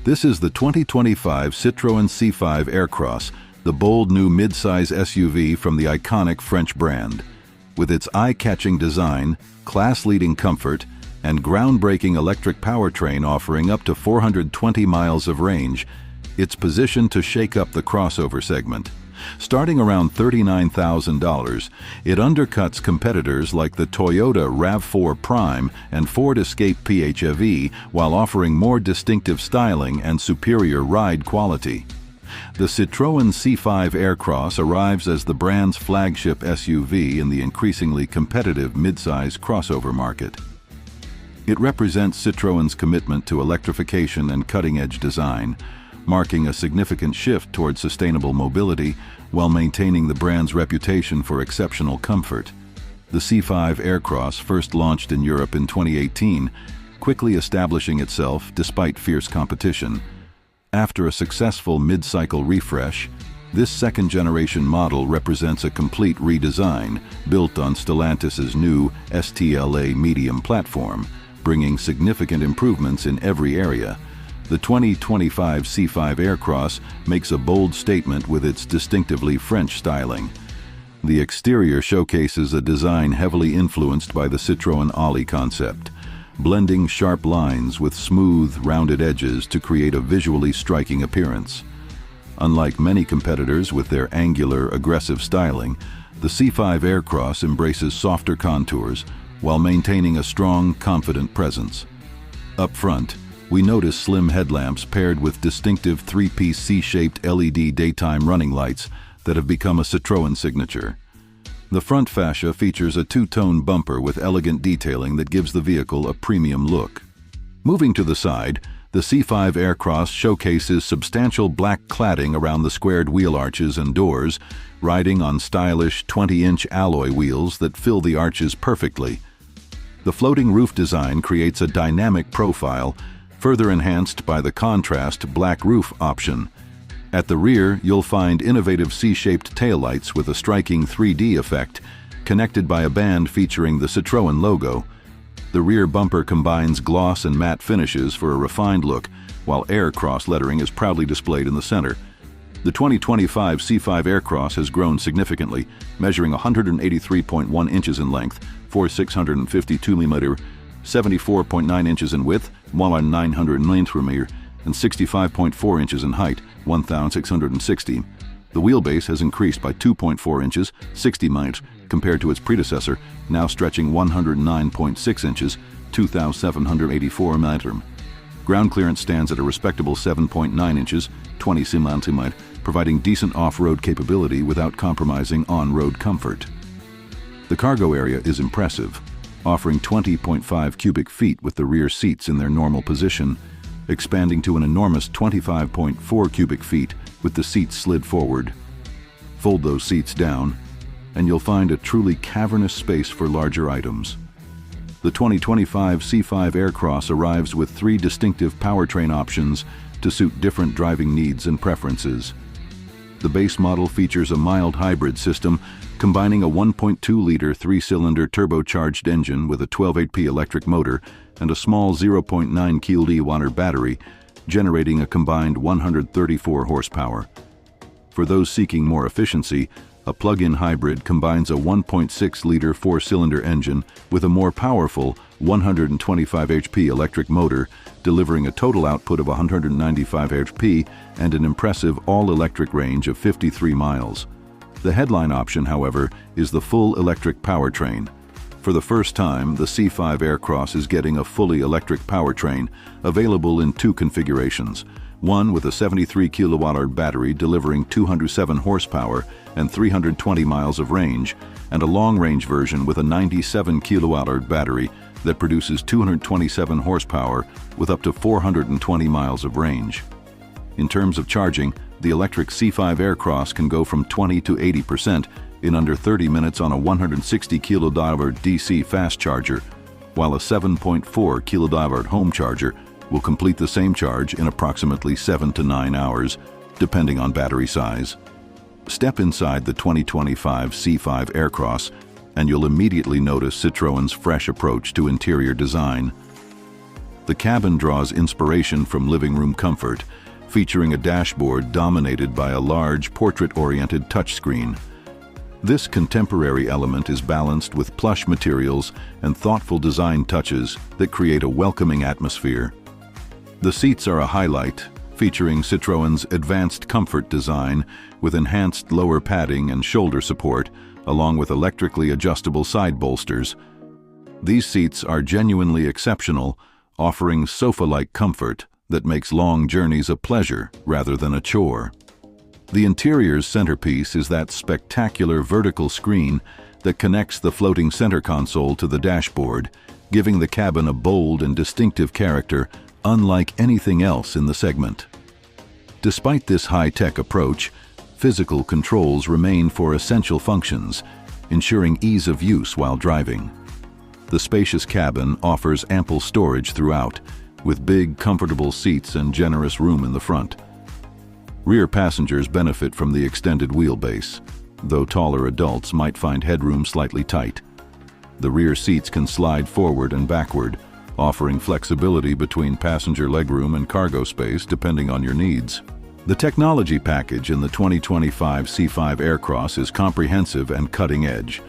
This is the 2025 Citroën C5 Aircross, the bold new midsize SUV from the iconic French brand. With its eye-catching design, class-leading comfort, and groundbreaking electric powertrain offering up to 420 miles of range, it's positioned to shake up the crossover segment. Starting around $39,000, it undercuts competitors like the Toyota RAV4 Prime and Ford Escape PHEV while offering more distinctive styling and superior ride quality. The Citroën C5 Aircross arrives as the brand's flagship SUV in the increasingly competitive midsize crossover market. It represents Citroën's commitment to electrification and cutting-edge design, marking a significant shift toward sustainable mobility while maintaining the brand's reputation for exceptional comfort. The C5 Aircross first launched in Europe in 2018, quickly establishing itself despite fierce competition. After a successful mid-cycle refresh, this second-generation model represents a complete redesign built on Stellantis's new STLA medium platform, bringing significant improvements in every area. The 2025 C5 Aircross makes a bold statement with its distinctively French styling. The exterior showcases a design heavily influenced by the Citroën Ollie concept, blending sharp lines with smooth, rounded edges to create a visually striking appearance. Unlike many competitors with their angular, aggressive styling, the C5 Aircross embraces softer contours while maintaining a strong, confident presence. Up front, we notice slim headlamps paired with distinctive three-piece C-shaped LED daytime running lights that have become a Citroën signature. The front fascia features a two-tone bumper with elegant detailing that gives the vehicle a premium look. Moving to the side, the C5 Aircross showcases substantial black cladding around the squared wheel arches and doors, riding on stylish 20-inch alloy wheels that fill the arches perfectly. The floating roof design creates a dynamic profile, further enhanced by the contrast black roof option. At the rear, you'll find innovative C-shaped taillights with a striking 3D effect, connected by a band featuring the Citroën logo. The rear bumper combines gloss and matte finishes for a refined look, while Aircross lettering is proudly displayed in the center. The 2025 C5 Aircross has grown significantly, measuring 183.1 inches in length, 4,652 mm, 74.9 inches in width, 1,909 mm, and 65.4 inches in height, 1,660. The wheelbase has increased by 2.4 inches, 60 mm, compared to its predecessor, now stretching 109.6 inches, 2,784 mm. Ground clearance stands at a respectable 7.9 inches, 20 cm, providing decent off-road capability without compromising on-road comfort. The cargo area is impressive, offering 20.5 cubic feet with the rear seats in their normal position, expanding to an enormous 25.4 cubic feet with the seats slid forward. Fold those seats down, and you'll find a truly cavernous space for larger items. The 2025 C5 Aircross arrives with three distinctive powertrain options to suit different driving needs and preferences. The base model features a mild hybrid system combining a 1.2-liter three-cylinder turbocharged engine with a 12 HP electric motor and a small 0.9 kWh battery, generating a combined 134 horsepower. For those seeking more efficiency, a plug-in hybrid combines a 1.6-liter four-cylinder engine with a more powerful 125 HP electric motor, delivering a total output of 195 HP and an impressive all-electric range of 53 miles. The headline option, however, is the full electric powertrain. For the first time, the C5 Aircross is getting a fully electric powertrain, available in two configurations. One with a 73 kWh battery delivering 207 horsepower and 320 miles of range, and a long-range version with a 97 kWh battery that produces 227 horsepower with up to 420 miles of range. In terms of charging, the electric C5 Aircross can go from 20 to 80% in under 30 minutes on a 160 kWh DC fast charger, while a 7.4 kWh home charger will complete the same charge in approximately 7 to 9 hours, depending on battery size. Step inside the 2025 C5 Aircross, and you'll immediately notice Citroën's fresh approach to interior design. The cabin draws inspiration from living room comfort, featuring a dashboard dominated by a large portrait-oriented touchscreen. This contemporary element is balanced with plush materials and thoughtful design touches that create a welcoming atmosphere. The seats are a highlight, featuring Citroën's advanced comfort design with enhanced lower padding and shoulder support, along with electrically adjustable side bolsters. These seats are genuinely exceptional, offering sofa-like comfort that makes long journeys a pleasure rather than a chore. The interior's centerpiece is that spectacular vertical screen that connects the floating center console to the dashboard, giving the cabin a bold and distinctive character unlike anything else in the segment. Despite this high-tech approach, physical controls remain for essential functions, ensuring ease of use while driving. The spacious cabin offers ample storage throughout, with big, comfortable seats and generous room in the front. Rear passengers benefit from the extended wheelbase, though taller adults might find headroom slightly tight. The rear seats can slide forward and backward, offering flexibility between passenger legroom and cargo space depending on your needs. The technology package in the 2025 C5 Aircross is comprehensive and cutting-edge.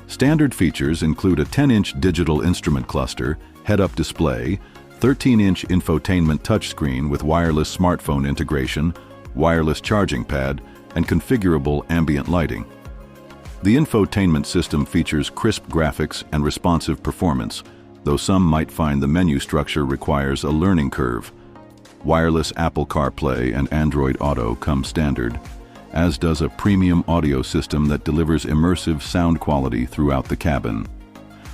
Standard features include a 10-inch digital instrument cluster, head-up display, 13-inch infotainment touchscreen with wireless smartphone integration, wireless charging pad, and configurable ambient lighting. The infotainment system features crisp graphics and responsive performance, though some might find the menu structure requires a learning curve. Wireless Apple CarPlay and Android Auto come standard, as does a premium audio system that delivers immersive sound quality throughout the cabin.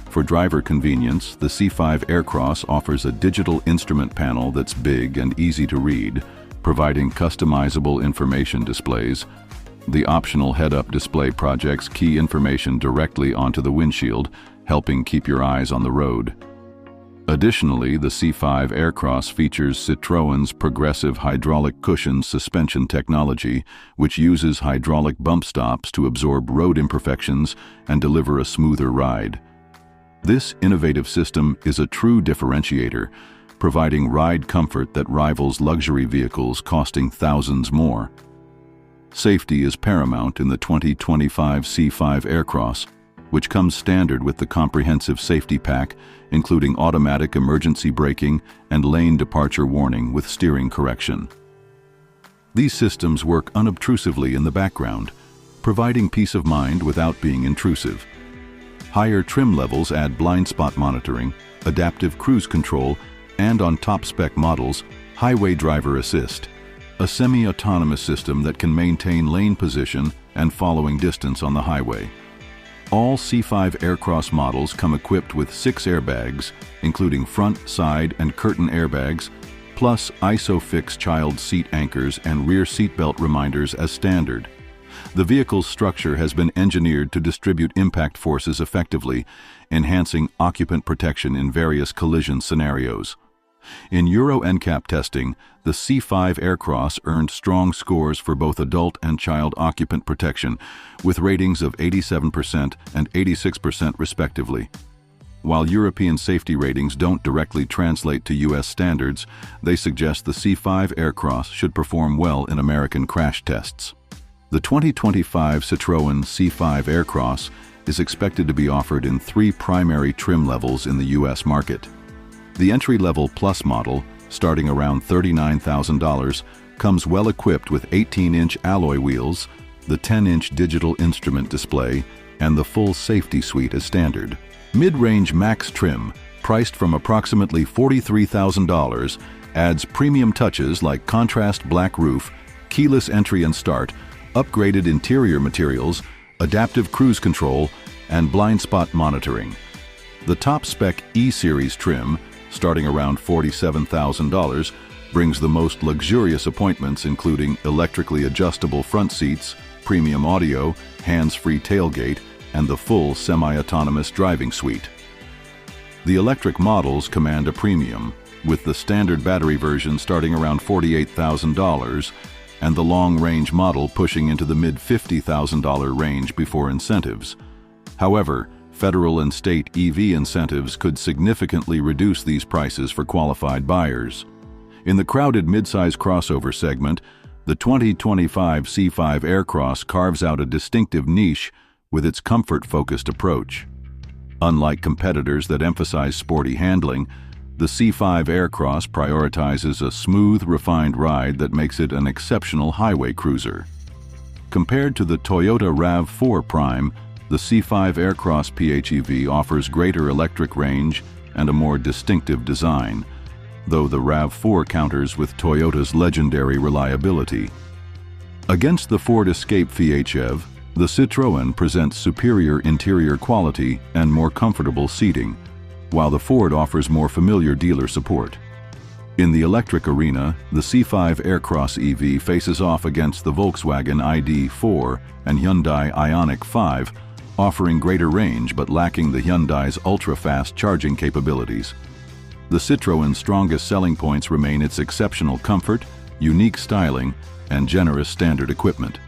For driver convenience, the C5 Aircross offers a digital instrument panel that's big and easy to read, providing customizable information displays. The optional head-up display projects key information directly onto the windshield, helping keep your eyes on the road. Additionally, the C5 Aircross features Citroën's progressive hydraulic cushion suspension technology, which uses hydraulic bump stops to absorb road imperfections and deliver a smoother ride. This innovative system is a true differentiator, providing ride comfort that rivals luxury vehicles costing thousands more. Safety is paramount in the 2025 C5 Aircross, which comes standard with the comprehensive safety pack, including automatic emergency braking and lane departure warning with steering correction. These systems work unobtrusively in the background, providing peace of mind without being intrusive. Higher trim levels add blind spot monitoring, adaptive cruise control, and on top-spec models, highway driver assist, a semi-autonomous system that can maintain lane position and following distance on the highway. All C5 Aircross models come equipped with 6 airbags, including front, side, and curtain airbags, plus ISOFIX child seat anchors and rear seatbelt reminders as standard. The vehicle's structure has been engineered to distribute impact forces effectively, enhancing occupant protection in various collision scenarios. In Euro NCAP testing, the C5 Aircross earned strong scores for both adult and child occupant protection, with ratings of 87% and 86% respectively. While European safety ratings don't directly translate to US standards, they suggest the C5 Aircross should perform well in American crash tests. The 2025 Citroën C5 Aircross is expected to be offered in 3 primary trim levels in the US market. The entry-level Plus model, starting around $39,000, comes well-equipped with 18-inch alloy wheels, the 10-inch digital instrument display, and the full safety suite as standard. Mid-range Max trim, priced from approximately $43,000, adds premium touches like contrast black roof, keyless entry and start, upgraded interior materials, adaptive cruise control, and blind spot monitoring. The top-spec E-Series trim, starting around $47,000, brings the most luxurious appointments including electrically adjustable front seats, premium audio, hands-free tailgate, and the full semi-autonomous driving suite. The electric models command a premium, with the standard battery version starting around $48,000 and the long-range model pushing into the mid-$50,000 range before incentives. However, Federal and state EV incentives could significantly reduce these prices for qualified buyers. In the crowded midsize crossover segment, the 2025 C5 Aircross carves out a distinctive niche with its comfort-focused approach. Unlike competitors that emphasize sporty handling, the C5 Aircross prioritizes a smooth, refined ride that makes it an exceptional highway cruiser. Compared to the Toyota RAV4 Prime, the C5 Aircross PHEV offers greater electric range and a more distinctive design, though the RAV4 counters with Toyota's legendary reliability. Against the Ford Escape PHEV, the Citroën presents superior interior quality and more comfortable seating, while the Ford offers more familiar dealer support. In the electric arena, the C5 Aircross EV faces off against the Volkswagen ID.4 and Hyundai Ioniq 5, offering greater range but lacking the Hyundai's ultra-fast charging capabilities. The Citroën's strongest selling points remain its exceptional comfort, unique styling, and generous standard equipment.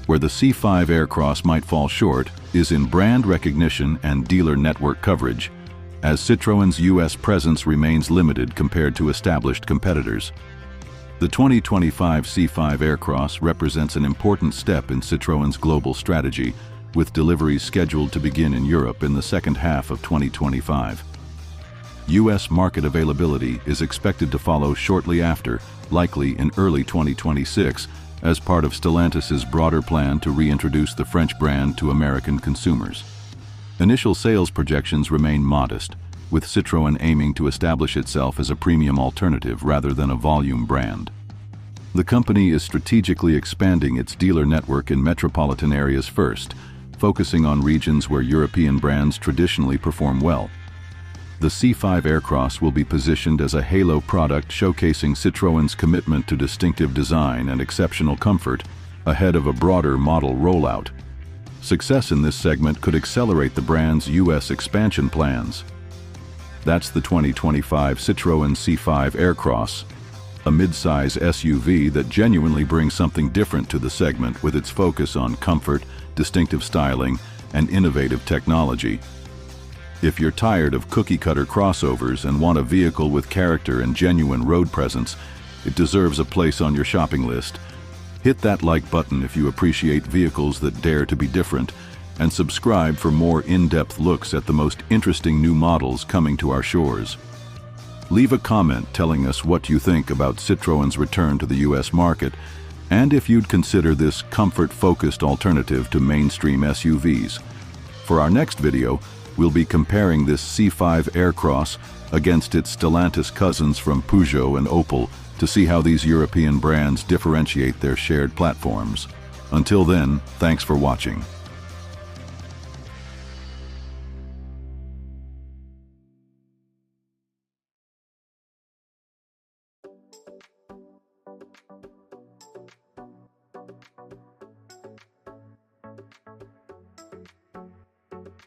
Where the C5 Aircross might fall short is in brand recognition and dealer network coverage, as Citroën's U.S. presence remains limited compared to established competitors. The 2025 C5 Aircross represents an important step in Citroën's global strategy, with deliveries scheduled to begin in Europe in the second half of 2025. U.S. market availability is expected to follow shortly after, likely in early 2026, as part of Stellantis's broader plan to reintroduce the French brand to American consumers. Initial sales projections remain modest, with Citroën aiming to establish itself as a premium alternative rather than a volume brand. The company is strategically expanding its dealer network in metropolitan areas first, focusing on regions where European brands traditionally perform well. The C5 Aircross will be positioned as a halo product showcasing Citroën's commitment to distinctive design and exceptional comfort ahead of a broader model rollout. Success in this segment could accelerate the brand's U.S. expansion plans. That's the 2025 Citroën C5 Aircross, a mid-size SUV that genuinely brings something different to the segment with its focus on comfort, distinctive styling, and innovative technology. If you're tired of cookie-cutter crossovers and want a vehicle with character and genuine road presence, it deserves a place on your shopping list. Hit that like button if you appreciate vehicles that dare to be different, and subscribe for more in-depth looks at the most interesting new models coming to our shores. Leave a comment telling us what you think about Citroën's return to the U.S. market, and if you'd consider this comfort-focused alternative to mainstream SUVs. For our next video, we'll be comparing this C5 Aircross against its Stellantis cousins from Peugeot and Opel to see how these European brands differentiate their shared platforms. Until then, thanks for watching.